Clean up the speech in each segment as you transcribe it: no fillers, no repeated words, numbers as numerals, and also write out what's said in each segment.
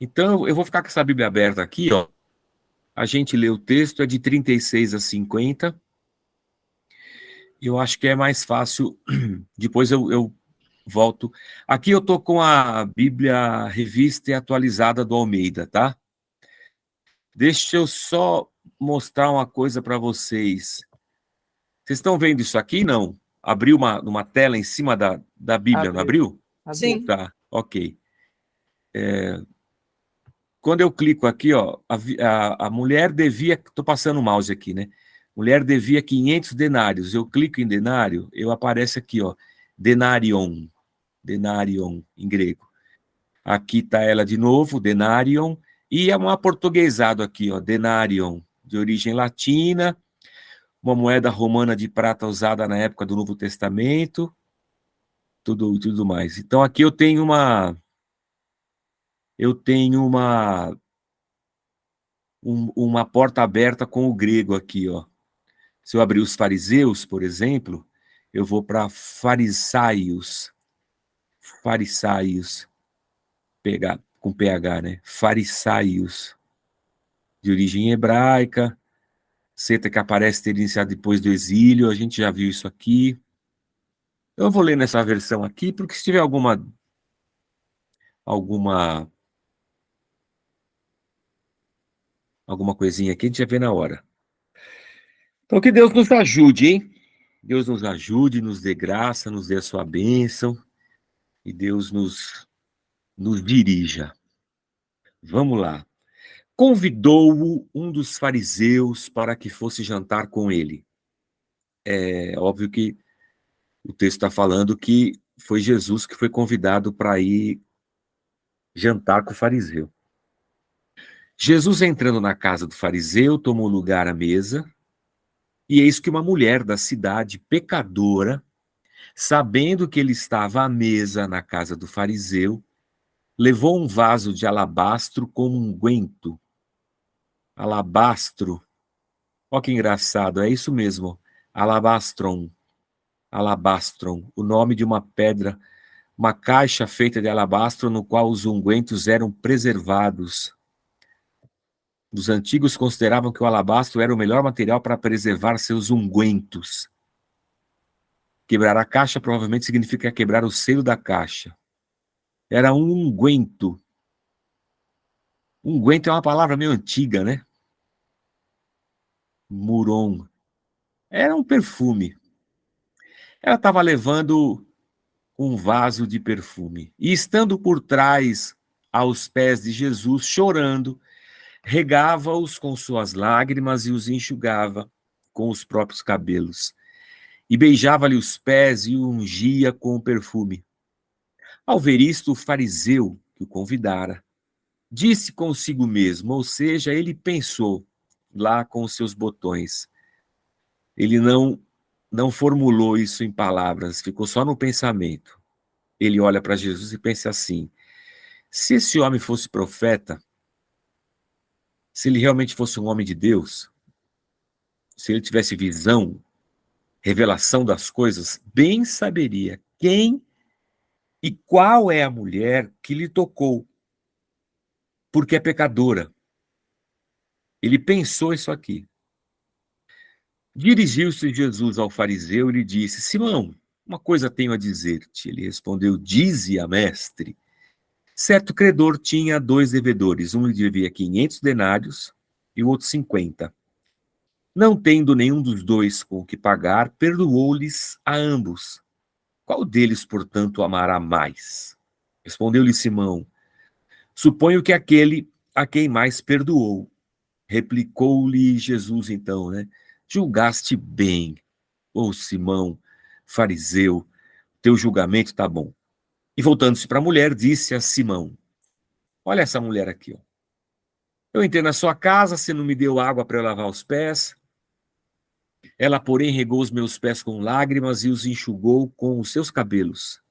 Então, eu vou ficar com essa Bíblia aberta aqui, ó. A gente lê o texto, é de 36 a 50. Eu acho que é mais fácil. Depois eu volto. Aqui eu tô com a Bíblia revista e atualizada do Almeida, tá? Deixa eu só mostrar uma coisa para vocês. Vocês estão vendo isso aqui? Não? Abriu uma tela em cima da Bíblia, não Abriu. abriu? Abriu. Tá, ok. Quando eu clico aqui, ó, a mulher devia, estou passando o mouse aqui, né? Mulher devia 500 denários. Eu clico em denário, eu aparece aqui, ó, denarion, denarion em grego. Aqui está ela de novo, denarion, e é um aportuguesado aqui, ó, denarion, de origem latina, uma moeda romana de prata usada na época do Novo Testamento, tudo mais. Então aqui eu tenho uma porta aberta com o grego aqui, ó. Se eu abrir os fariseus, por exemplo, eu vou para farisaios, pegar com PH, né? Farisaios, de origem hebraica, seta que aparece ter iniciado depois do exílio, a gente já viu isso aqui. Eu vou ler nessa versão aqui, porque se tiver alguma coisinha aqui, a gente já vê na hora. Então que Deus nos ajude, hein? Deus nos ajude, nos dê graça, nos dê a sua bênção, e Deus nos dirija. Vamos lá. Convidou-o um dos fariseus para que fosse jantar com ele. É óbvio que o texto está falando que foi Jesus que foi convidado para ir jantar com o fariseu. Jesus, entrando na casa do fariseu, tomou lugar à mesa, e eis que uma mulher da cidade, pecadora, sabendo que ele estava à mesa na casa do fariseu, levou um vaso de alabastro com unguento. Alabastro. Olha que engraçado, é isso mesmo. Alabastron. Alabastron, o nome de uma pedra, uma caixa feita de alabastro no qual os ungüentos eram preservados. Os antigos consideravam que o alabastro era o melhor material para preservar seus ungüentos. Quebrar a caixa provavelmente significa quebrar o selo da caixa. Era um unguento. Unguento é uma palavra meio antiga, né? Muron. Era um perfume. Ela estava levando um vaso de perfume. E estando por trás, aos pés de Jesus, chorando, regava-os com suas lágrimas e os enxugava com os próprios cabelos. E beijava-lhe os pés e o ungia com o perfume. Ao ver isto, o fariseu, que o convidara, disse consigo mesmo, ou seja, ele pensou lá com os seus botões. Ele não formulou isso em palavras, ficou só no pensamento. Ele olha para Jesus e pensa assim: se esse homem fosse profeta, se ele realmente fosse um homem de Deus, se ele tivesse visão, revelação das coisas, bem saberia quem e qual é a mulher que lhe tocou, porque é pecadora. Ele pensou isso aqui. Dirigiu-se Jesus ao fariseu e lhe disse: Simão, uma coisa tenho a dizer-te. Ele respondeu: dize-a, mestre. Certo credor tinha 2 devedores, um lhe devia 500 denários e o outro 50. Não tendo nenhum dos dois com o que pagar, perdoou-lhes a ambos. Qual deles, portanto, amará mais? Respondeu-lhe Simão: suponho que aquele a quem mais perdoou. Replicou-lhe Jesus então, né? Julgaste bem, ô Simão, fariseu, teu julgamento está bom. E voltando-se para a mulher, disse a Simão: olha essa mulher aqui, ó. Eu entrei na sua casa, você não me deu água para eu lavar os pés. Ela, porém, regou os meus pés com lágrimas e os enxugou com os seus cabelos.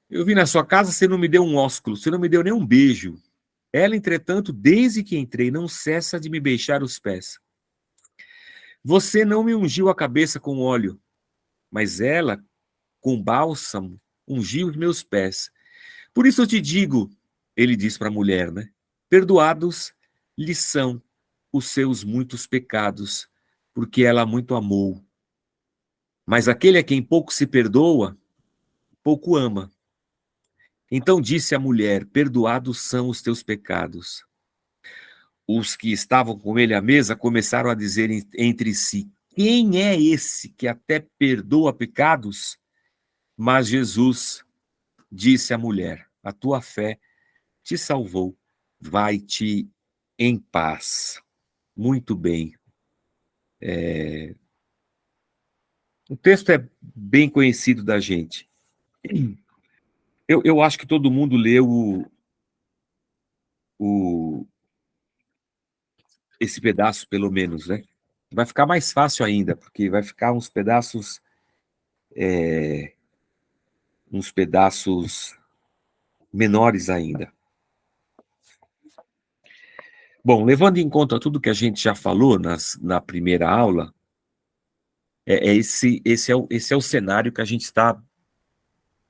Eu vim na sua casa, você não me deu um ósculo, você não me deu nem um beijo. Ela, entretanto, desde que entrei, não cessa de me beijar os pés. Você não me ungiu a cabeça com óleo, mas ela, com bálsamo, ungiu os meus pés. Por isso eu te digo, ele diz para a mulher, né? Perdoados lhe são os seus muitos pecados, porque ela muito amou. Mas aquele a quem pouco se perdoa, pouco ama. Então disse a mulher: perdoados são os teus pecados. Os que estavam com ele à mesa começaram a dizer entre si: quem é esse que até perdoa pecados? Mas Jesus disse à mulher: a tua fé te salvou, vai-te em paz. Muito bem. O texto é bem conhecido da gente. Eu acho que todo mundo leu o, esse pedaço, pelo menos, né? Vai ficar mais fácil ainda, porque vai ficar uns pedaços menores ainda. Bom, levando em conta tudo que a gente já falou na primeira aula, esse é o cenário que a gente está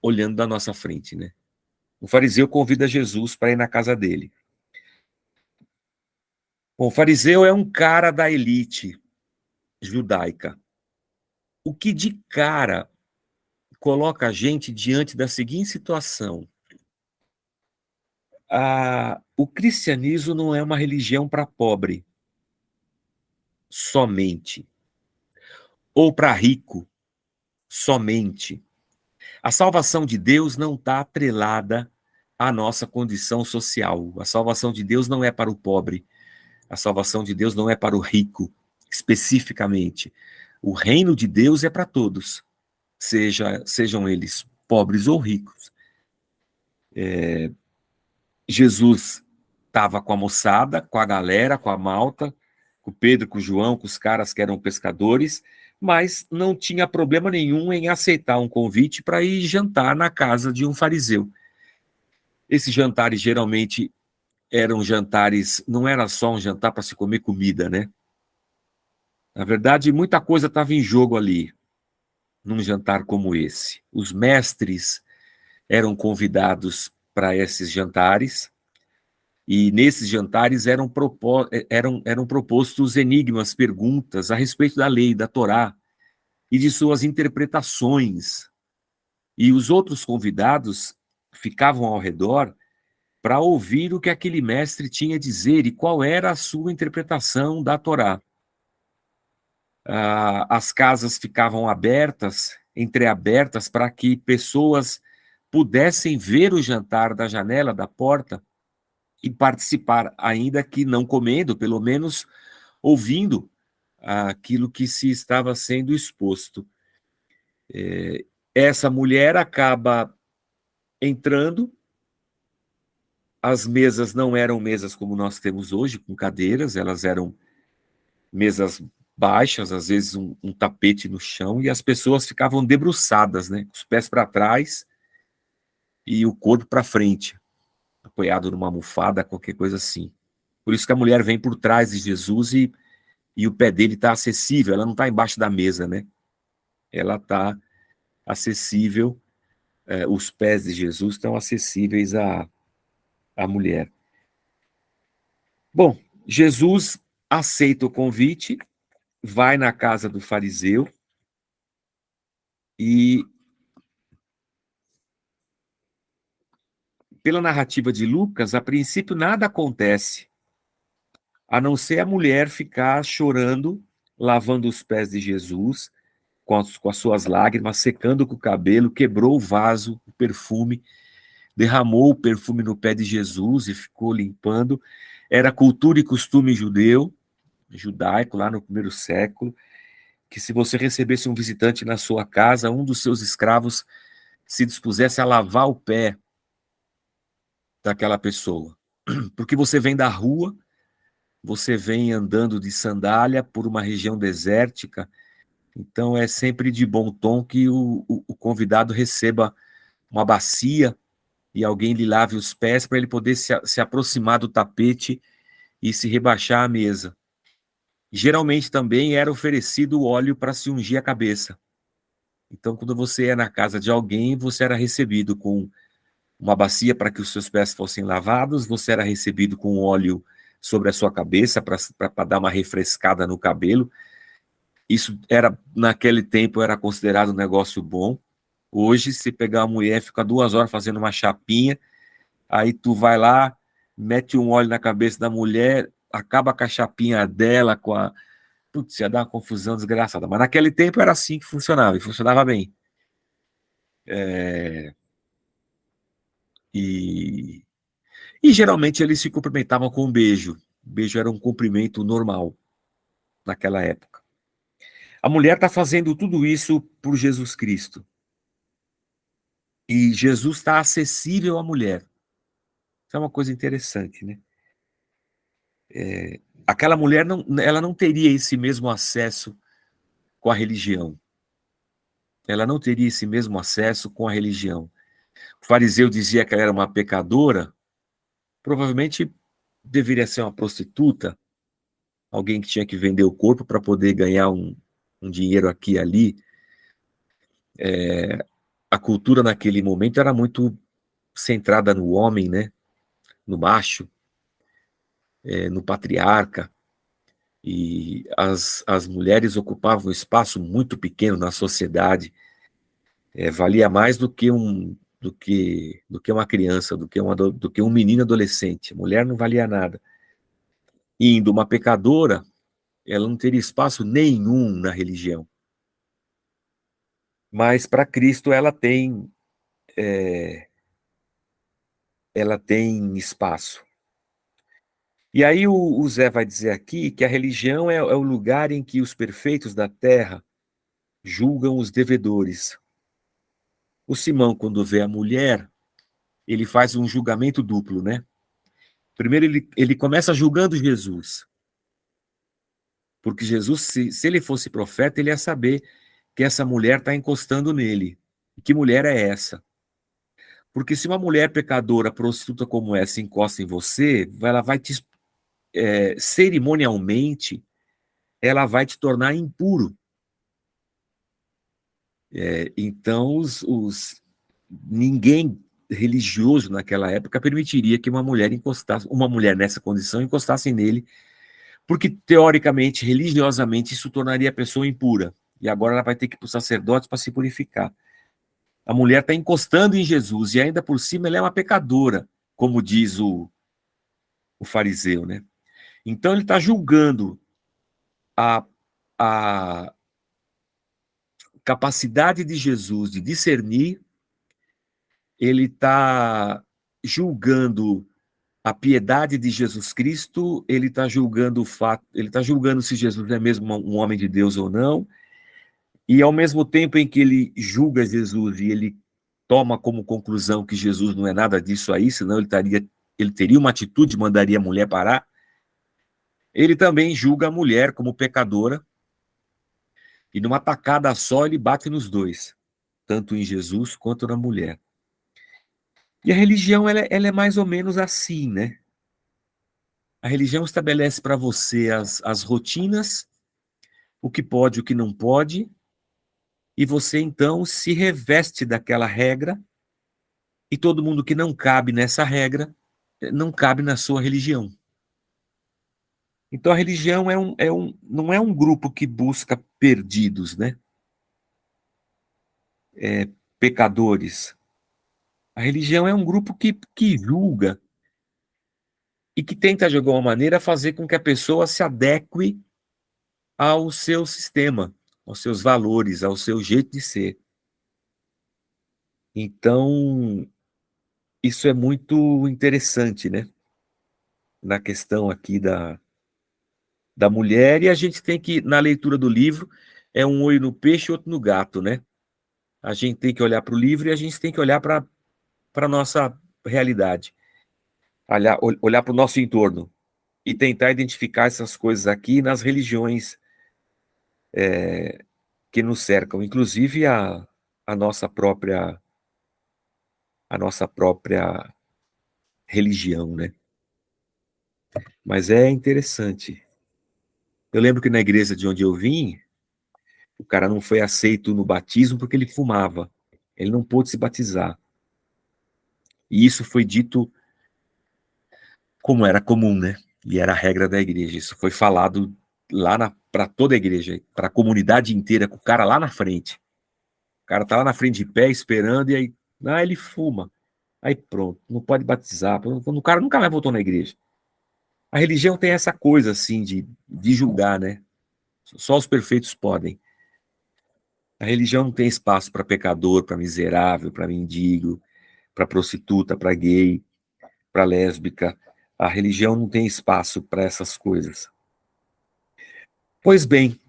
olhando da nossa frente, né? O fariseu convida Jesus para ir na casa dele. Bom, o fariseu é um cara da elite judaica. O que de cara coloca a gente diante da seguinte situação: o cristianismo não é uma religião para pobre somente, ou para rico somente. A salvação de Deus não está atrelada à nossa condição social. A salvação de Deus não é para o pobre. A salvação de Deus não é para o rico, especificamente. O reino de Deus é para todos, sejam eles pobres ou ricos. Jesus estava com a moçada, com a galera, com a malta, com o Pedro, com o João, com os caras que eram pescadores, mas não tinha problema nenhum em aceitar um convite para ir jantar na casa de um fariseu. Esses jantares geralmente eram jantares, não era só um jantar para se comer comida, né? Na verdade, muita coisa estava em jogo ali, num jantar como esse. Os mestres eram convidados para esses jantares, e nesses jantares eram propostos enigmas, perguntas a respeito da lei, da Torá, e de suas interpretações. E os outros convidados ficavam ao redor para ouvir o que aquele mestre tinha a dizer e qual era a sua interpretação da Torá. As casas ficavam abertas, entreabertas, para que pessoas pudessem ver o jantar da janela, da porta, e participar, ainda que não comendo, pelo menos ouvindo aquilo que se estava sendo exposto. Essa mulher acaba entrando, as mesas não eram mesas como nós temos hoje, com cadeiras, elas eram mesas baixas, às vezes um tapete no chão, e as pessoas ficavam debruçadas, né, os pés para trás e o corpo para frente, apoiado numa almofada, qualquer coisa assim. Por isso que a mulher vem por trás de Jesus e o pé dele está acessível, ela não está embaixo da mesa, né? Ela está acessível, os pés de Jesus estão acessíveis à mulher. Bom, Jesus aceita o convite, vai na casa do fariseu e, pela narrativa de Lucas, a princípio nada acontece, a não ser a mulher ficar chorando, lavando os pés de Jesus, com as suas lágrimas, secando com o cabelo, quebrou o vaso, o perfume, derramou o perfume no pé de Jesus e ficou limpando. Era cultura e costume judaico, lá no primeiro século, que se você recebesse um visitante na sua casa, um dos seus escravos se dispusesse a lavar o pé daquela pessoa. Porque você vem da rua, você vem andando de sandália por uma região desértica, então é sempre de bom tom que o convidado receba uma bacia e alguém lhe lave os pés para ele poder se aproximar do tapete e se rebaixar à mesa. Geralmente também era oferecido óleo para se ungir a cabeça. Então, quando você ia na casa de alguém, você era recebido com uma bacia para que os seus pés fossem lavados, você era recebido com óleo sobre a sua cabeça para dar uma refrescada no cabelo. Isso era, naquele tempo, era considerado um negócio bom. Hoje, se pegar uma mulher, fica 2 horas fazendo uma chapinha, aí tu vai lá, mete um óleo na cabeça da mulher, acaba com a chapinha dela, com a... Putz, ia dar uma confusão desgraçada. Mas naquele tempo era assim que funcionava, e funcionava bem. E, e geralmente eles se cumprimentavam com um beijo. O beijo era um cumprimento normal naquela época. A mulher está fazendo tudo isso por Jesus Cristo. E Jesus está acessível à mulher. Isso é uma coisa interessante, né? Aquela mulher ela não teria esse mesmo acesso com a religião. Ela não teria esse mesmo acesso com a religião. O fariseu dizia que ela era uma pecadora, provavelmente deveria ser uma prostituta, alguém que tinha que vender o corpo para poder ganhar um dinheiro aqui e ali. A cultura naquele momento era muito centrada no homem, né? No macho, no patriarca. E as mulheres ocupavam um espaço muito pequeno na sociedade, valia mais do que uma criança, do que um menino adolescente. A mulher não valia nada. E indo uma pecadora, ela não teria espaço nenhum na religião. Mas para Cristo ela tem espaço. E aí o Zé vai dizer aqui que a religião é o lugar em que os perfeitos da terra julgam os devedores. O Simão, quando vê a mulher, ele faz um julgamento duplo, né? Primeiro, ele começa julgando Jesus, porque Jesus, se ele fosse profeta, ele ia saber que essa mulher está encostando nele. Que mulher é essa? Porque se uma mulher pecadora, prostituta como essa, encosta em você, ela vai te, cerimonialmente, ela vai te tornar impuro. Então, ninguém religioso naquela época permitiria que uma mulher nessa condição encostasse nele, porque teoricamente, religiosamente, isso tornaria a pessoa impura. E agora ela vai ter que ir para o sacerdote para se purificar. A mulher está encostando em Jesus e ainda por cima ela é uma pecadora, como diz o fariseu, né? Então ele está julgando a, a capacidade de Jesus de discernir, ele está julgando a piedade de Jesus Cristo, ele está julgando o fato, ele está julgando se Jesus é mesmo um homem de Deus ou não, e ao mesmo tempo em que ele julga Jesus e ele toma como conclusão que Jesus não é nada disso aí, senão ele teria uma atitude, mandaria a mulher parar, ele também julga a mulher como pecadora, e numa tacada só ele bate nos dois, tanto em Jesus quanto na mulher. E a religião, ela é mais ou menos assim, né? A religião estabelece para você as rotinas, o que pode, o que não pode, e você então se reveste daquela regra, e todo mundo que não cabe nessa regra, não cabe na sua religião. Então a religião não é um grupo que busca perdidos, né? Pecadores. A religião é um grupo que julga e que tenta, de alguma maneira, fazer com que a pessoa se adeque ao seu sistema, aos seus valores, ao seu jeito de ser. Então, isso é muito interessante, né? Na questão aqui da mulher, e a gente tem que, na leitura do livro, é um olho no peixe e outro no gato, né? A gente tem que olhar para o livro e a gente tem que olhar para a nossa realidade, olhar para o nosso entorno e tentar identificar essas coisas aqui nas religiões que nos cercam, inclusive a nossa própria a nossa própria religião, né? Mas é interessante. Eu lembro que na igreja de onde eu vim, o cara não foi aceito no batismo porque ele fumava. Ele não pôde se batizar. E isso foi dito como era comum, né? E era a regra da igreja. Isso foi falado lá para toda a igreja, para a comunidade inteira, com o cara lá na frente. O cara tá lá na frente de pé esperando e aí, ele fuma. Aí pronto, não pode batizar. O cara nunca mais voltou na igreja. A religião tem essa coisa assim de julgar, né? Só os perfeitos podem. A religião não tem espaço para pecador, para miserável, para mendigo, para prostituta, para gay, para lésbica. A religião não tem espaço para essas coisas. Pois bem,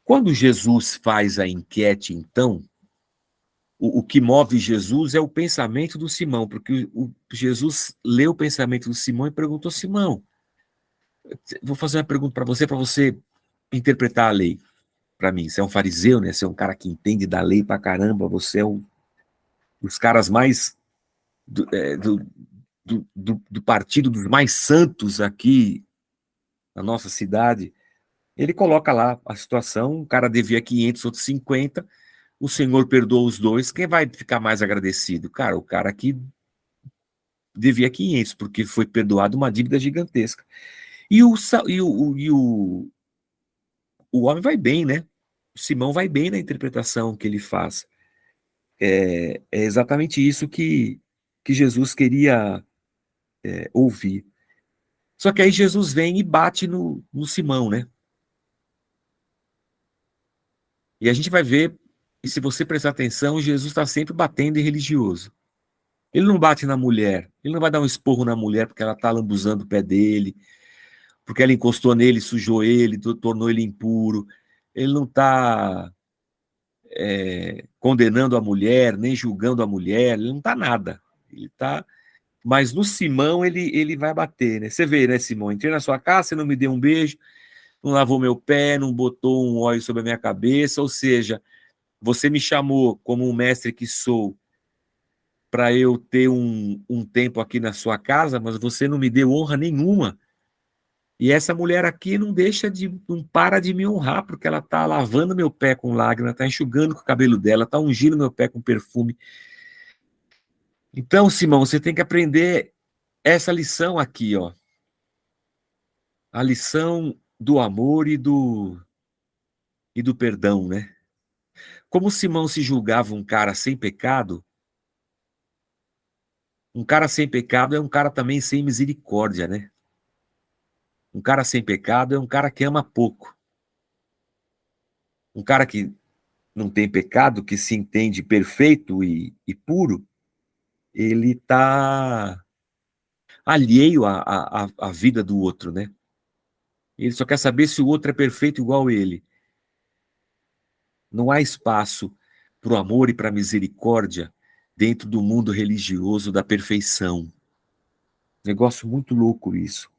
quando Jesus faz a enquete, então, o que move Jesus é o pensamento do Simão, porque Jesus leu o pensamento do Simão e perguntou: Simão, vou fazer uma pergunta para você interpretar a lei para mim. Você é um fariseu, né? Você é um cara que entende da lei pra caramba, você é um dos caras mais do partido dos mais santos aqui na nossa cidade. Ele coloca lá a situação: um cara devia 500, outros 50, o Senhor perdoou os dois, quem vai ficar mais agradecido? Cara, o cara que devia 500, porque foi perdoado uma dívida gigantesca. E o homem vai bem, né? O Simão vai bem na interpretação que ele faz. É exatamente isso que Jesus queria ouvir. Só que aí Jesus vem e bate no Simão, né? E a gente vai ver, e se você prestar atenção, Jesus está sempre batendo em religioso. Ele não bate na mulher, ele não vai dar um esporro na mulher porque ela está lambuzando o pé dele, porque ela encostou nele, sujou ele, tornou ele impuro. Ele não está condenando a mulher, nem julgando a mulher, ele não está nada. Ele está. Mas no Simão ele vai bater, né? Você vê, né, Simão? Entrei na sua casa, você não me deu um beijo, não lavou meu pé, não botou um óleo sobre a minha cabeça, ou seja, você me chamou como um mestre que sou para eu ter um tempo aqui na sua casa, mas você não me deu honra nenhuma. E essa mulher aqui não para de me honrar, porque ela está lavando meu pé com lágrima, está enxugando com o cabelo dela, está ungindo meu pé com perfume. Então, Simão, você tem que aprender essa lição aqui, ó. A lição do amor e do perdão, né? Como Simão se julgava um cara sem pecado é um cara também sem misericórdia, né? Um cara sem pecado é um cara que ama pouco. Um cara que não tem pecado, que se entende perfeito e puro, ele está alheio à vida do outro, né? Ele só quer saber se o outro é perfeito igual ele. Não há espaço para o amor e para a misericórdia dentro do mundo religioso da perfeição. Negócio muito louco isso.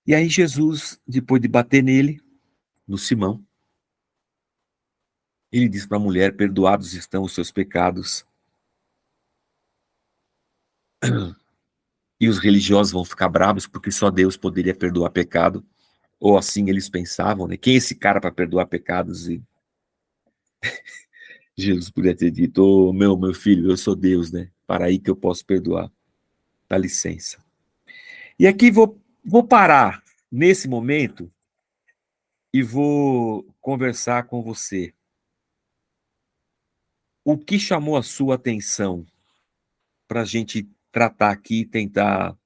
E aí Jesus, depois de bater nele, no Simão, ele diz para a mulher: perdoados estão os seus pecados. E os religiosos vão ficar bravos porque só Deus poderia perdoar pecado. Ou assim eles pensavam, né? Quem é esse cara para perdoar pecados? E Jesus poderia ter dito: oh, meu filho, eu sou Deus, né? Para aí que eu posso perdoar. Dá licença. E aqui vou parar nesse momento e vou conversar com você. O que chamou a sua atenção para a gente tratar aqui e tentar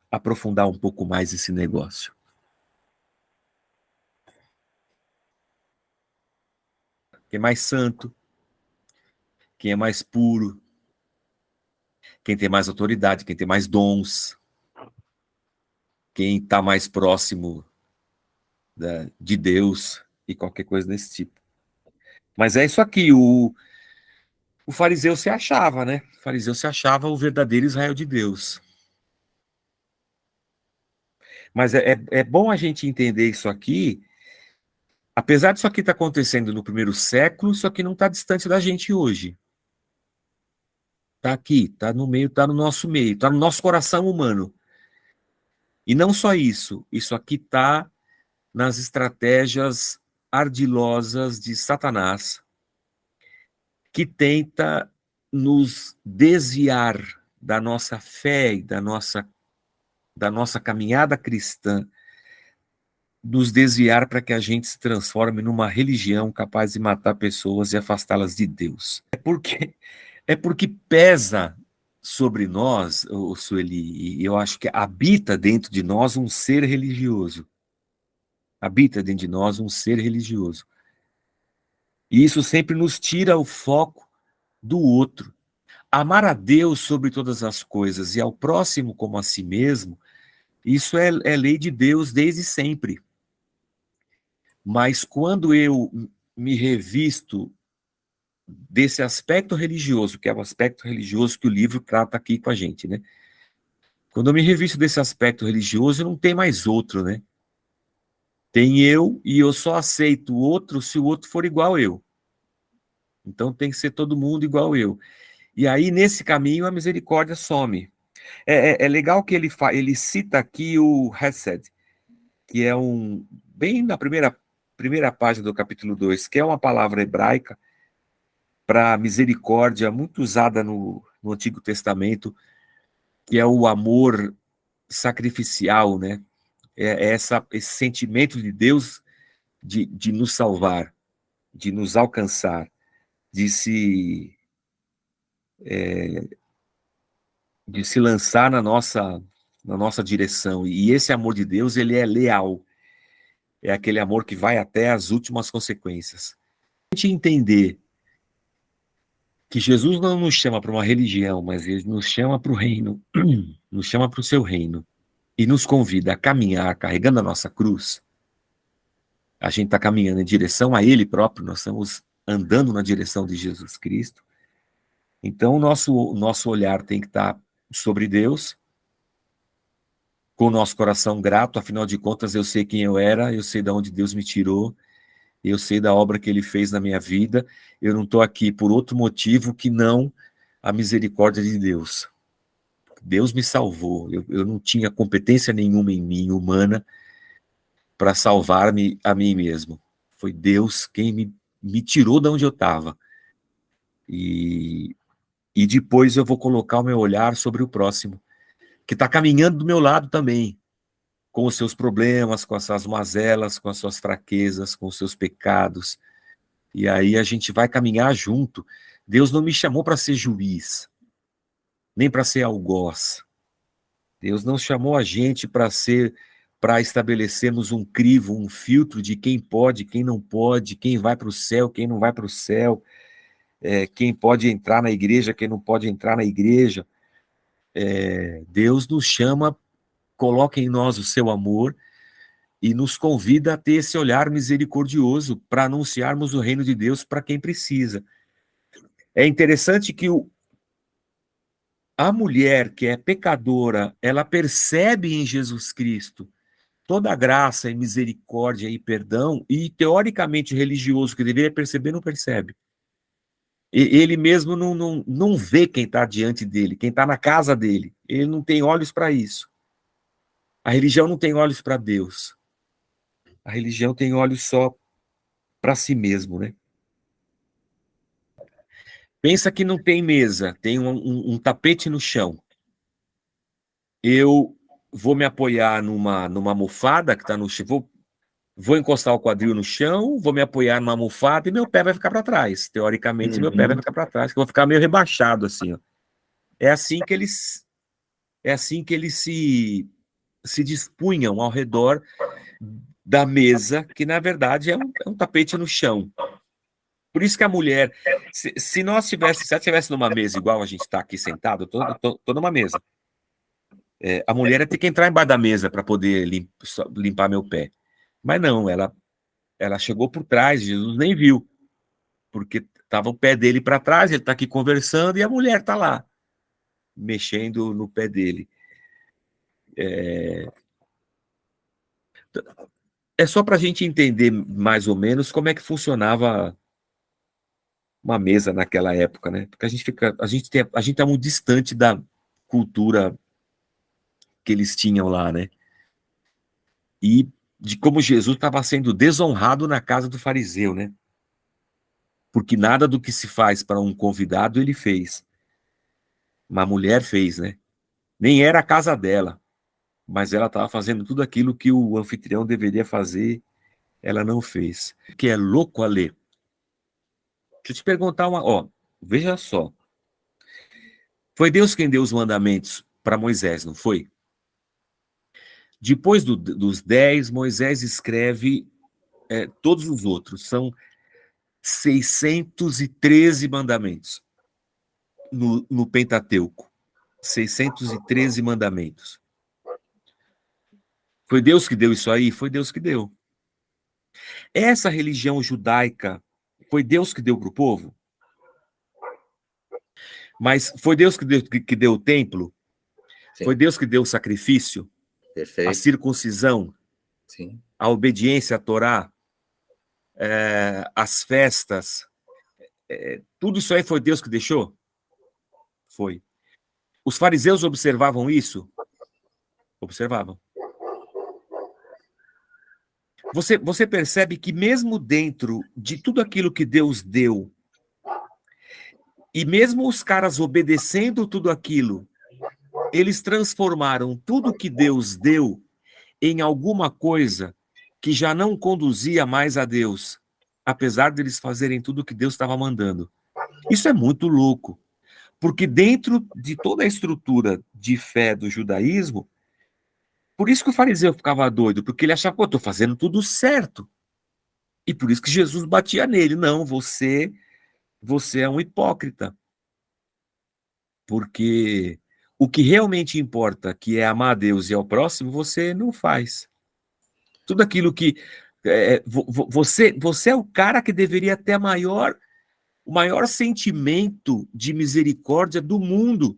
aprofundar um pouco mais esse negócio? Quem é mais santo, quem é mais puro, quem tem mais autoridade, quem tem mais dons, quem está mais próximo de Deus e qualquer coisa desse tipo. Mas é isso aqui, o fariseu se achava, né? O fariseu se achava o verdadeiro Israel de Deus. Mas é bom a gente entender isso aqui Apesar disso aqui estar acontecendo no primeiro século, isso aqui não está distante da gente hoje. Está aqui, está no meio, está no nosso meio, está no nosso coração humano. E não só isso, isso aqui está nas estratégias ardilosas de Satanás, que tenta nos desviar da nossa fé e da nossa caminhada cristã, nos desviar para que a gente se transforme numa religião capaz de matar pessoas e afastá-las de Deus. É porque pesa sobre nós, o Sueli, e eu acho que habita dentro de nós um ser religioso. Habita dentro de nós um ser religioso. E isso sempre nos tira o foco do outro. Amar a Deus sobre todas as coisas e ao próximo como a si mesmo, isso é lei de Deus desde sempre. Mas quando eu me revisto desse aspecto religioso, que é o aspecto religioso que o livro trata aqui com a gente, né? Quando eu me revisto desse aspecto religioso, não tem mais outro, né? Tem eu e eu só aceito o outro se o outro for igual eu. Então tem que ser todo mundo igual eu. E aí, nesse caminho, a misericórdia some. É legal que ele cita aqui o Hesed, que é bem na primeira página do capítulo 2, que é uma palavra hebraica para misericórdia, muito usada no Antigo Testamento, que é o amor sacrificial, né? Esse sentimento de Deus de nos salvar, de nos alcançar, de se lançar na nossa direção. E esse amor de Deus, ele é leal. É aquele amor que vai até as últimas consequências. A gente entender que Jesus não nos chama para uma religião, mas ele nos chama para o reino, nos chama para o seu reino, e nos convida a caminhar carregando a nossa cruz. A gente está caminhando em direção a Ele próprio, nós estamos andando na direção de Jesus Cristo. Então, o nosso olhar tem que estar sobre Deus, com o nosso coração grato, afinal de contas, eu sei quem eu era, eu sei de onde Deus me tirou, eu sei da obra que Ele fez na minha vida, eu não estou aqui por outro motivo que não a misericórdia de Deus. Deus me salvou, eu não tinha competência nenhuma em mim, humana, para salvar-me a mim mesmo. Foi Deus quem me tirou de onde eu estava. E depois eu vou colocar o meu olhar sobre o próximo, que está caminhando do meu lado também, com os seus problemas, com as suas mazelas, com as suas fraquezas, com os seus pecados. E aí a gente vai caminhar junto. Deus não me chamou para ser juiz, nem para ser algoz. Deus não chamou a gente para estabelecermos um crivo, um filtro de quem pode, quem não pode, quem vai para o céu, quem não vai para o céu, quem pode entrar na igreja, quem não pode entrar na igreja. Deus nos chama, coloca em nós o seu amor e nos convida a ter esse olhar misericordioso para anunciarmos o reino de Deus para quem precisa. É interessante que a mulher que é pecadora, ela percebe em Jesus Cristo toda a graça e misericórdia e perdão, e teoricamente religioso que deveria perceber, não percebe. Ele mesmo não vê quem está diante dele, quem está na casa dele. Ele não tem olhos para isso. A religião não tem olhos para Deus. A religião tem olhos só para si mesmo, né? Pensa que não tem mesa, tem um tapete no chão. Eu vou me apoiar numa almofada que está no chão, vou encostar o quadril no chão, vou me apoiar numa almofada e meu pé vai ficar para trás. Teoricamente, meu pé vai ficar para trás, que eu vou ficar meio rebaixado assim, ó. É assim que eles se dispunham ao redor da mesa, que na verdade é um tapete no chão. Por isso que a mulher, se ela estivesse numa mesa igual a gente está aqui sentado, tô numa mesa. A mulher ia ter que entrar embaixo da mesa para poder limpar meu pé. Mas não, ela chegou por trás, Jesus nem viu, porque estava o pé dele para trás, ele está aqui conversando e a mulher está lá, mexendo no pé dele. É só para a gente entender mais ou menos como é que funcionava uma mesa naquela época, né? Porque a gente tá muito distante da cultura que eles tinham lá, né? E de como Jesus estava sendo desonrado na casa do fariseu, né? Porque nada do que se faz para um convidado ele fez. Uma mulher fez, né? Nem era a casa dela, mas ela estava fazendo tudo aquilo que o anfitrião deveria fazer, ela não fez. Que é louco, Alê. Deixa eu te perguntar ó, veja só. Foi Deus quem deu os mandamentos para Moisés, não foi? Depois dos 10, Moisés escreve todos os outros. São 613 mandamentos no Pentateuco. 613 mandamentos. Foi Deus que deu isso aí? Foi Deus que deu. Essa religião judaica, foi Deus que deu para o povo? Mas foi Deus que deu o templo? Sim. Foi Deus que deu o sacrifício? Perfeito. A circuncisão? Sim. A obediência à Torá? As festas? Tudo isso aí foi Deus que deixou? Foi. Os fariseus observavam isso? Observavam. Você percebe que mesmo dentro de tudo aquilo que Deus deu, e mesmo os caras obedecendo tudo aquilo, eles transformaram tudo que Deus deu em alguma coisa que já não conduzia mais a Deus, apesar deles fazerem tudo que Deus estava mandando. Isso é muito louco, porque dentro de toda a estrutura de fé do judaísmo, por isso que o fariseu ficava doido, porque ele achava, pô, estou fazendo tudo certo. E por isso que Jesus batia nele. Não, você é um hipócrita. Porque o que realmente importa, que é amar a Deus e ao próximo, você não faz. Tudo aquilo que... você é o cara que deveria ter o maior sentimento de misericórdia do mundo.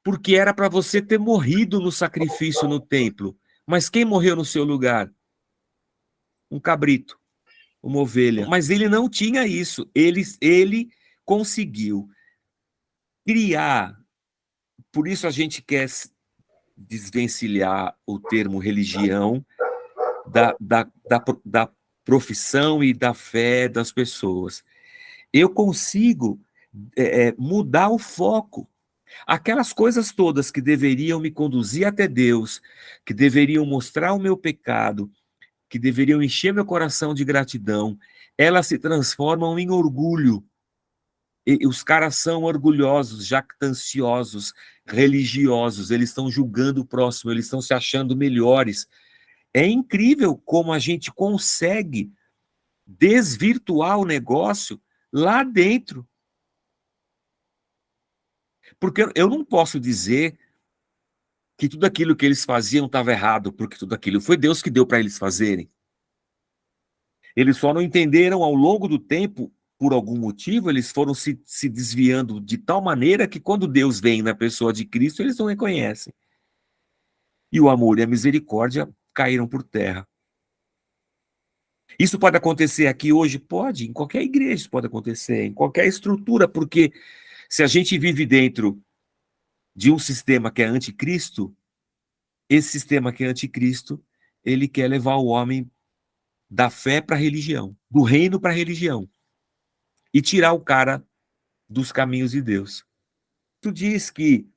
Porque era para você ter morrido no sacrifício no templo. Mas quem morreu no seu lugar? Um cabrito, uma ovelha. Mas ele não tinha isso. Ele conseguiu criar. Por isso a gente quer desvencilhar o termo religião da profissão e da fé das pessoas. Eu consigo mudar o foco. Aquelas coisas todas que deveriam me conduzir até Deus, que deveriam mostrar o meu pecado, que deveriam encher meu coração de gratidão, elas se transformam em orgulho. E os caras são orgulhosos, jactanciosos, religiosos, eles estão julgando o próximo, eles estão se achando melhores. É incrível como a gente consegue desvirtuar o negócio lá dentro. Porque eu não posso dizer que tudo aquilo que eles faziam estava errado, porque tudo aquilo foi Deus que deu para eles fazerem. Eles só não entenderam ao longo do tempo, por algum motivo, eles foram se desviando de tal maneira que quando Deus vem na pessoa de Cristo, eles não reconhecem. E o amor e a misericórdia caíram por terra. Isso pode acontecer aqui hoje? Pode, em qualquer igreja isso pode acontecer, em qualquer estrutura, porque se a gente vive dentro de um sistema que é anticristo, esse sistema que é anticristo, ele quer levar o homem da fé para a religião, do reino para a religião, e tirar o cara dos caminhos de Deus. Tu diz que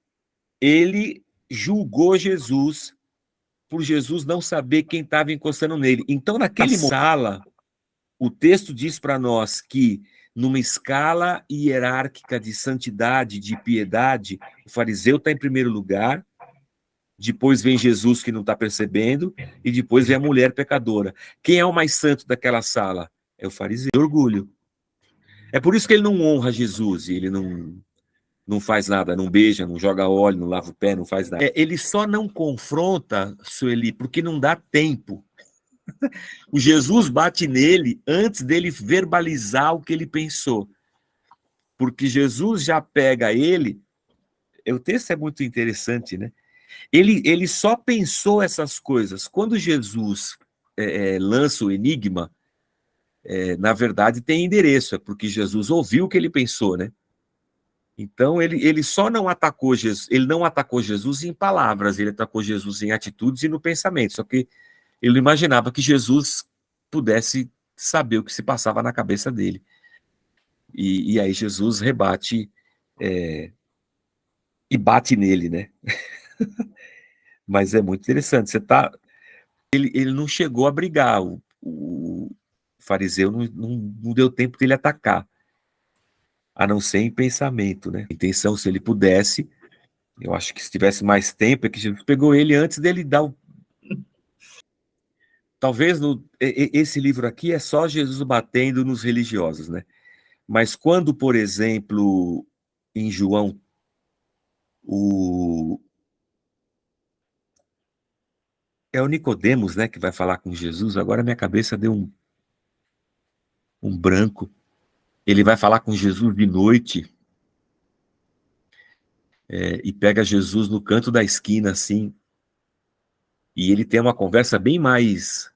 ele julgou Jesus por Jesus não saber quem estava encostando nele. Então, naquela sala, o texto diz para nós que, numa escala hierárquica de santidade, de piedade, o fariseu está em primeiro lugar, depois vem Jesus que não está percebendo, e depois vem a mulher pecadora. Quem é o mais santo daquela sala? É o fariseu. Orgulho. É por isso que ele não honra Jesus, e ele não faz nada, não beija, não joga óleo, não lava o pé, não faz nada. Ele só não confronta, Sueli, porque não dá tempo. O Jesus bate nele antes dele verbalizar o que ele pensou. Porque Jesus já pega ele... O texto é muito interessante, né? Ele só pensou essas coisas. Quando Jesus lança o enigma, na verdade tem endereço, é porque Jesus ouviu o que ele pensou, né? Então ele só não atacou Jesus, ele não atacou Jesus em palavras, ele atacou Jesus em atitudes e no pensamento, só que ele não imaginava que Jesus pudesse saber o que se passava na cabeça dele. E aí Jesus rebate e bate nele, né? Mas é muito interessante, ele não chegou a brigar, o fariseu não deu tempo dele atacar, a não ser em pensamento, né? A intenção, se ele pudesse, eu acho que se tivesse mais tempo, é que Jesus pegou ele antes dele dar o... Talvez esse livro aqui é só Jesus batendo nos religiosos, né? Mas quando, por exemplo, em João, é o Nicodemos, né, que vai falar com Jesus, agora minha cabeça deu um branco. Ele vai falar com Jesus de noite, e pega Jesus no canto da esquina, assim, e ele tem uma conversa bem mais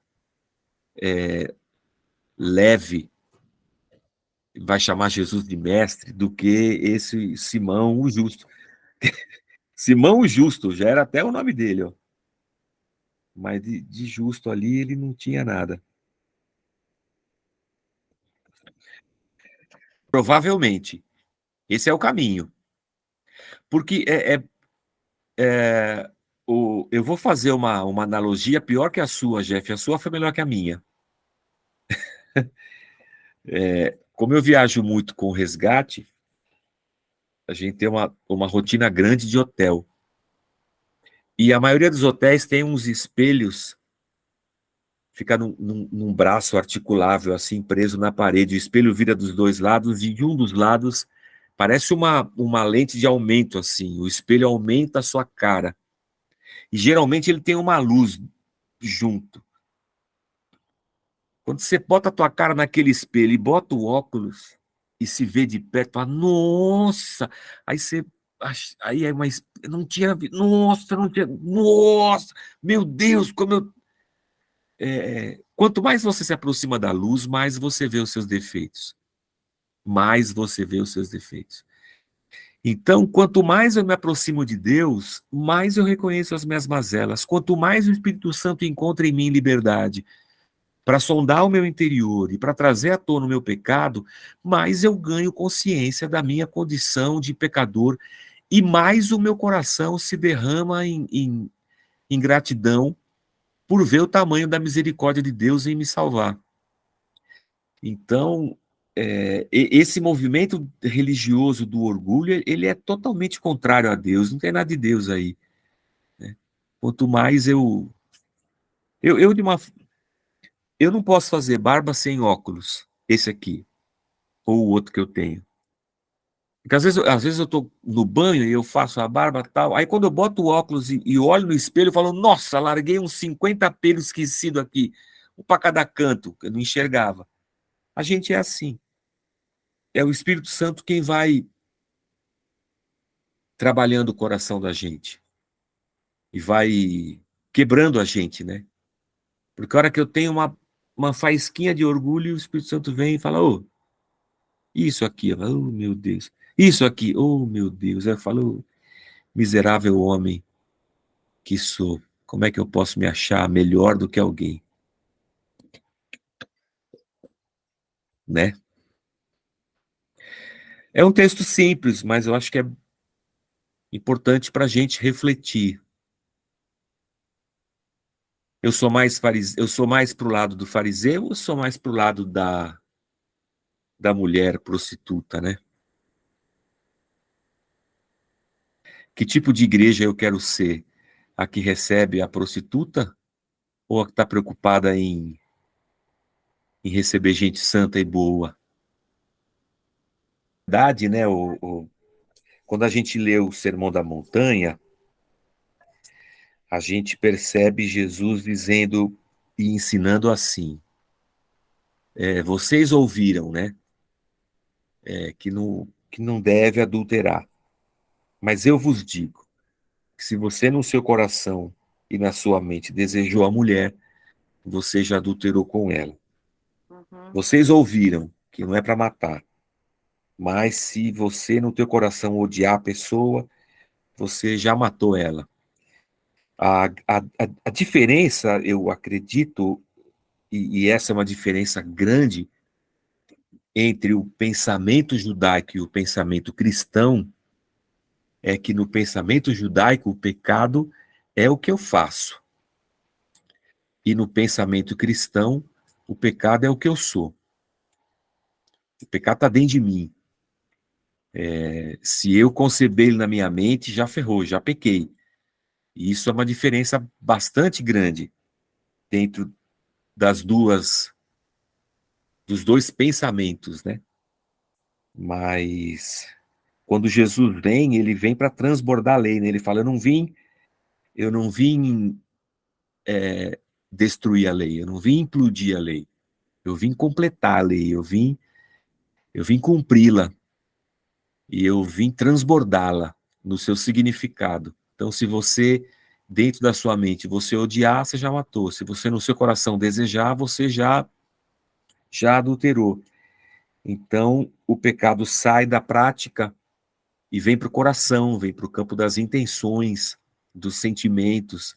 leve, vai chamar Jesus de mestre, do que esse Simão o Justo. Simão o Justo, já era até o nome dele, ó. Mas de justo ali ele não tinha nada. Provavelmente, esse é o caminho. Porque eu vou fazer uma analogia pior que a sua, Jeff. A sua foi melhor que a minha. Como eu viajo muito com resgate, a gente tem uma rotina grande de hotel. E a maioria dos hotéis tem uns espelhos, fica num braço articulável, assim, preso na parede. O espelho vira dos dois lados e de um dos lados parece uma lente de aumento, assim. O espelho aumenta a sua cara. E geralmente ele tem uma luz junto. Quando você bota a tua cara naquele espelho e bota o óculos e se vê de perto, fala, nossa! Aí você. Aí é mais. Não tinha. Nossa, não tinha. Nossa! Meu Deus, como eu. Quanto mais você se aproxima da luz, mais você vê os seus defeitos. Mais você vê os seus defeitos. Então, quanto mais eu me aproximo de Deus, mais eu reconheço as minhas mazelas. Quanto mais o Espírito Santo encontra em mim liberdade para sondar o meu interior e para trazer à tona o meu pecado, mais eu ganho consciência da minha condição de pecador e mais o meu coração se derrama em gratidão por ver o tamanho da misericórdia de Deus em me salvar. Então, esse movimento religioso do orgulho, ele é totalmente contrário a Deus, não tem nada de Deus aí, né? Quanto mais eu, de uma, eu não posso fazer barba sem óculos, esse aqui, ou o outro que eu tenho. Porque às vezes eu tô no banho e eu faço a barba e tal, aí quando eu boto o óculos e olho no espelho, eu falo, nossa, larguei uns 50 pelos esquecidos aqui, um para cada canto, que eu não enxergava. A gente é assim. É o Espírito Santo quem vai trabalhando o coração da gente e vai quebrando a gente, né? Porque a hora que eu tenho uma faísquinha de orgulho, o Espírito Santo vem e fala, ô, isso aqui, eu falo, oh meu Deus, isso aqui, oh meu Deus, eu falo, miserável homem que sou, como é que eu posso me achar melhor do que alguém, né? É um texto simples, mas eu acho que é importante para a gente refletir. Eu sou mais pro lado do fariseu ou sou mais pro lado da mulher prostituta, né? Que tipo de igreja eu quero ser? A que recebe a prostituta ou a que está preocupada em receber gente santa e boa? Na verdade, né, quando a gente lê o Sermão da Montanha, a gente percebe Jesus dizendo e ensinando assim, vocês ouviram, né, que não deve adulterar, mas eu vos digo, que se você no seu coração e na sua mente desejou a mulher, você já adulterou com ela. Uhum. Vocês ouviram que não é para matar, mas se você no teu coração odiar a pessoa, você já matou ela. A diferença, eu acredito, e essa é uma diferença grande entre o pensamento judaico e o pensamento cristão, é que no pensamento judaico o pecado é o que eu faço. E no pensamento cristão, o pecado é o que eu sou. O pecado está dentro de mim. Se eu conceber ele na minha mente, já ferrou, já pequei. E isso é uma diferença bastante grande dentro dos dois pensamentos, né? Mas quando Jesus vem, ele vem para transbordar a lei, né? Ele fala, eu não vim destruir a lei, eu não vim implodir a lei, eu vim completar a lei, eu vim cumpri-la e eu vim transbordá-la no seu significado. Então, se você, dentro da sua mente, você odiar, você já matou. Se você no seu coração desejar, você já adulterou. Então, o pecado sai da prática e vem para o coração, vem para o campo das intenções, dos sentimentos.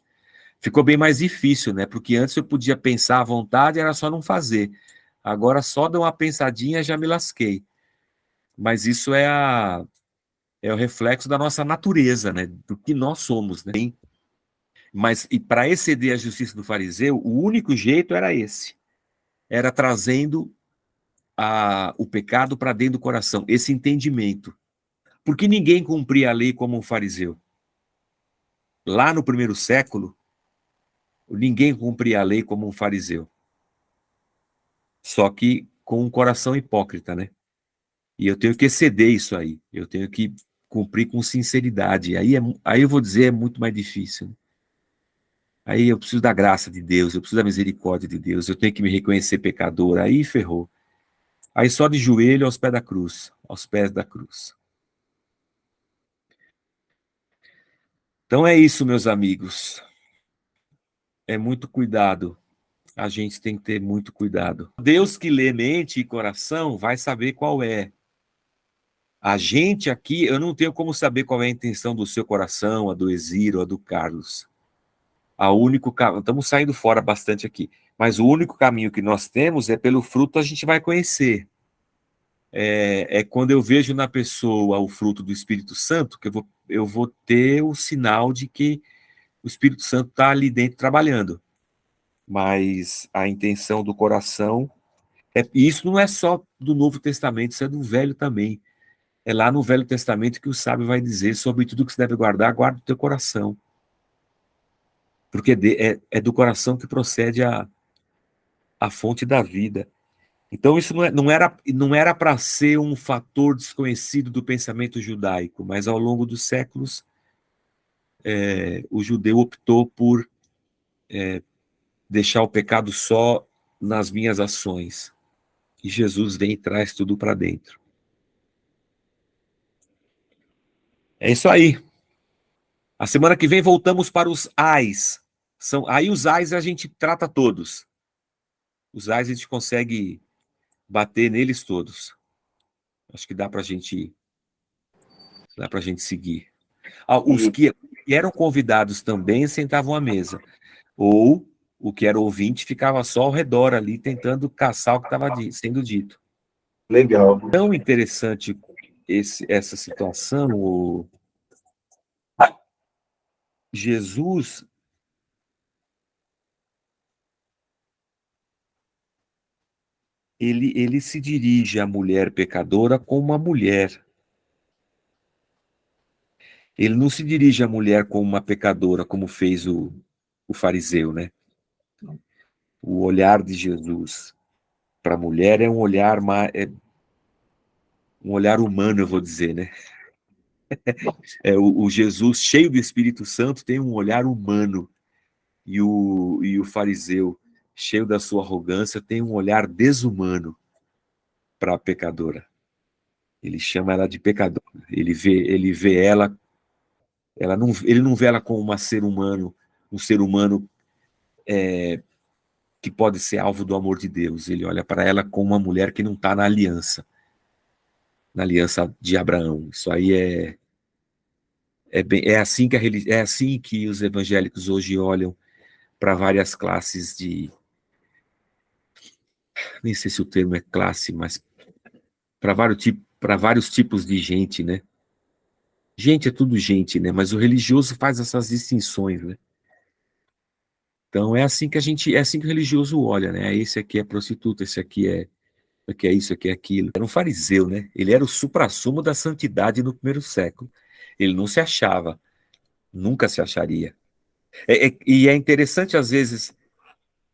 Ficou bem mais difícil, né? Porque antes eu podia pensar à vontade, era só não fazer. Agora só dar uma pensadinha já me lasquei. Mas isso é o reflexo da nossa natureza, né? Do que nós somos, né? Mas e para exceder a justiça do fariseu, o único jeito era esse. Era trazendo o pecado para dentro do coração, esse entendimento. Porque ninguém cumpria a lei como um fariseu. Lá no primeiro século, ninguém cumpria a lei como um fariseu. Só que com um coração hipócrita, né? E eu tenho que exceder isso aí. Eu tenho que cumprir com sinceridade. Aí eu vou dizer, é muito mais difícil. Né? Aí eu preciso da graça de Deus, eu preciso da misericórdia de Deus, eu tenho que me reconhecer pecador. Aí ferrou. Aí só de joelho aos pés da cruz, aos pés da cruz. Então é isso, meus amigos. É muito cuidado. A gente tem que ter muito cuidado. Deus que lê mente e coração vai saber qual é. A gente aqui, eu não tenho como saber qual é a intenção do seu coração, a do Exílio, a do Carlos. Estamos saindo fora bastante aqui, mas o único caminho que nós temos é pelo fruto a gente vai conhecer. É quando eu vejo na pessoa o fruto do Espírito Santo que eu vou ter o sinal de que o Espírito Santo está ali dentro trabalhando. Mas a intenção do coração, isso não é só do Novo Testamento, isso é do Velho também. É lá no Velho Testamento que o sábio vai dizer sobre tudo que se deve guardar, guarda o teu coração. Porque é do coração que procede a fonte da vida. Então isso não era para ser um fator desconhecido do pensamento judaico, mas ao longo dos séculos o judeu optou por deixar o pecado só nas minhas ações. E Jesus vem e traz tudo para dentro. É isso aí. A semana que vem voltamos para os ais. Aí os ais a gente trata todos. Os ais a gente consegue bater neles todos. Acho que dá para a gente seguir. Os que eram convidados também sentavam à mesa. Ou o que era ouvinte ficava só ao redor ali, tentando caçar o que estava sendo dito. Legal. Tão interessante essa situação. Jesus, ele se dirige à mulher pecadora como uma mulher. Ele não se dirige à mulher como uma pecadora, como fez o fariseu, né? O olhar de Jesus para a mulher é um olhar um olhar humano, eu vou dizer, né? O Jesus cheio do Espírito Santo tem um olhar humano e o fariseu cheio da sua arrogância tem um olhar desumano para a pecadora. Ele chama ela de pecadora. Ele vê ela, ele não vê ela como um ser humano que pode ser alvo do amor de Deus. Ele olha para ela como uma mulher que não está na aliança de Abraão. Isso aí é assim é assim que os evangélicos hoje olham para várias classes de, nem sei se o termo é classe, mas para vários tipos de gente, né? Gente é tudo gente, né? Mas o religioso faz essas distinções, né? Então é assim é assim que o religioso olha, né? Esse aqui é prostituta, esse aqui é isso, aqui é aquilo. Era um fariseu, né? Ele era o suprassumo da santidade no primeiro século. Ele não se achava, nunca se acharia. E é interessante, às vezes,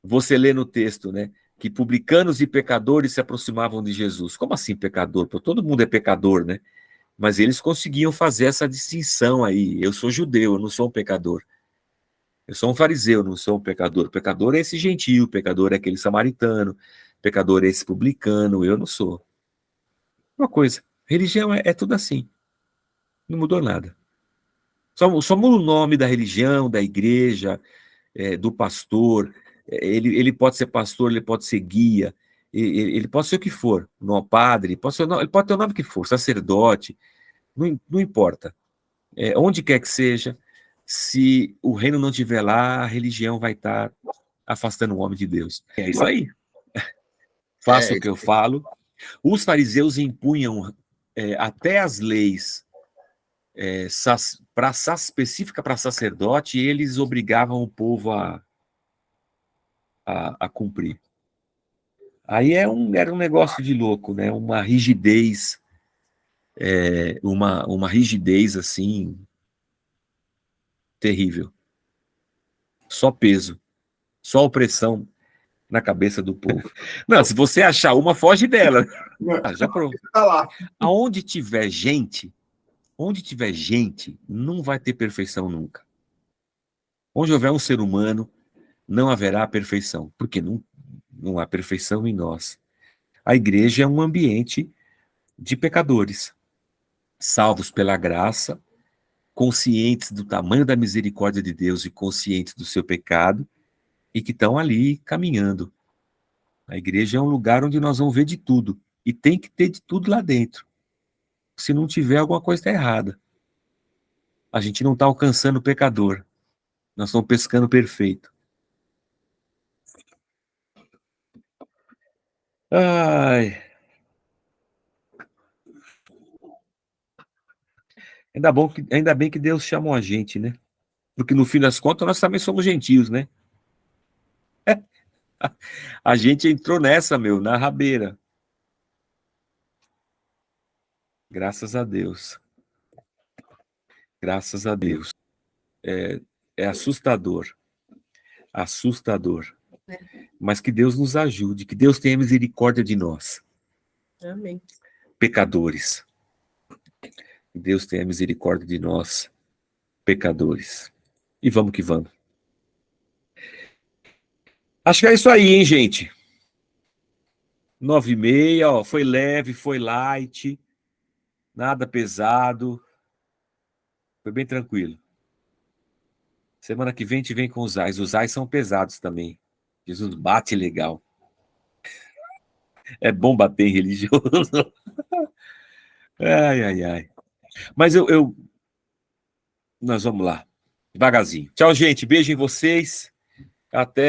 você ler no texto, né? Que publicanos e pecadores se aproximavam de Jesus. Como assim pecador? Pô, todo mundo é pecador, né? Mas eles conseguiam fazer essa distinção aí. Eu sou judeu, eu não sou um pecador. Eu sou um fariseu, eu não sou um pecador. Pecador é esse gentio, pecador é aquele samaritano, pecador é esse publicano, eu não sou. Uma coisa, religião é tudo assim. Não mudou nada. Só muda o nome da religião, da igreja, do pastor. Ele pode ser pastor, ele pode ser guia, ele pode ser o que for, não padre, ele pode ter o nome que for, sacerdote, não importa. Onde quer que seja, se o reino não estiver lá, a religião vai estar afastando o homem de Deus. É isso aí. Faça o que eu falo. Os fariseus impunham até as leis específica para sacerdote, eles obrigavam o povo a cumprir. Aí era um negócio de louco, né? Uma rigidez, uma rigidez assim terrível. Só peso, só opressão na cabeça do povo. Não, se você achar uma, foge dela. Já pronto. Onde tiver gente, não vai ter perfeição nunca. Onde houver um ser humano, não haverá perfeição, porque não há perfeição em nós. A igreja é um ambiente de pecadores, salvos pela graça, conscientes do tamanho da misericórdia de Deus e conscientes do seu pecado, e que estão ali caminhando. A igreja é um lugar onde nós vamos ver de tudo, e tem que ter de tudo lá dentro. Se não tiver, alguma coisa está errada. A gente não está alcançando o pecador, nós estamos pescando perfeito. Ai. Ainda bem que Deus chamou a gente, né? Porque no fim das contas nós também somos gentios, né? A gente entrou nessa, na rabeira. Graças a Deus. Graças a Deus. É assustador. Assustador. Mas que Deus nos ajude, que Deus tenha misericórdia de nós. Amém. Pecadores. Que Deus tenha misericórdia de nós, pecadores. E vamos que vamos. Acho que é isso aí, hein, gente? 9h30, ó, foi leve, foi light, nada pesado, foi bem tranquilo. Semana que vem a gente vem com os ais. Os ais são pesados também. Jesus bate legal. É bom bater em religioso. Ai, ai, ai. Mas nós vamos lá, devagarzinho. Tchau, gente. Beijo em vocês. Até.